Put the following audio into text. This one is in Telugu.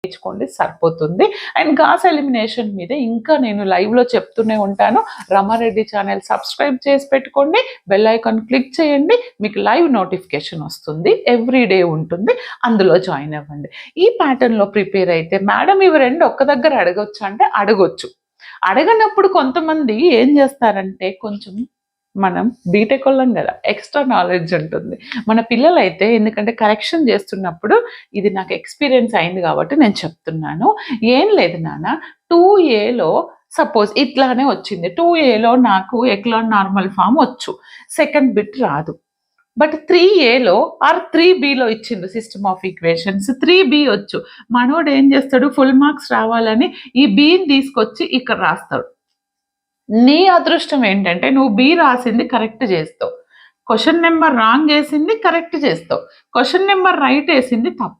నేర్చుకోండి సరిపోతుంది. అండ్ గాస్ ఎలిమినేషన్ మీద ఇంకా నేను లైవ్లో చెప్తూనే ఉంటాను. రమారెడ్డి ఛానల్ సబ్స్క్రైబ్ చేసి పెట్టుకోండి, బెల్ ఐకాన్ క్లిక్ చేయండి, మీకు లైవ్ నోటిఫికేషన్ వస్తుంది, ఎవ్రీడే ఉంటుంది, అందులో జాయిన్ అవ్వండి. ఈ ప్యాటర్న్లో ప్రిపేర్ అయితే మేడం ఇవి రెండు ఒక్క దగ్గర అడగొచ్చు అంటే అడగొచ్చు. అడగనప్పుడు కొంతమంది ఏం చేస్తారంటే కొంచెం మనం బీటెక్ వాళ్ళం కదా, ఎక్స్ట్రా నాలెడ్జ్ ఉంటుంది. మన పిల్లలైతే ఎందుకంటే కరెక్షన్ చేస్తున్నప్పుడు ఇది నాకు ఎక్స్పీరియన్స్ అయింది కాబట్టి నేను చెప్తున్నాను. ఏం లేదు నాన్న, 2Aలో సపోజ్ ఇట్లానే వచ్చింది, 2Aలో నాకు ఎక్లాన్ నార్మల్ ఫామ్ వచ్చు, సెకండ్ బిట్ రాదు. బట్ 3Aలో ఆర్ 3Bలో ఇచ్చిండు సిస్టమ్ ఆఫ్ ఈక్వేషన్స్, 3B వచ్చు. మనోడు ఏం చేస్తాడు, ఫుల్ మార్క్స్ రావాలని ఈ బీని తీసుకొచ్చి ఇక్కడ రాస్తాడు. నీ అదృష్టం ఏంటంటే నువ్వు బి రాసింది కరెక్ట్ చేస్తావు, క్వశ్చన్ నెంబర్ రాంగ్ వేసింది కరెక్ట్ చేస్తావు, క్వశ్చన్ నెంబర్ రైట్ వేసింది తప్పు.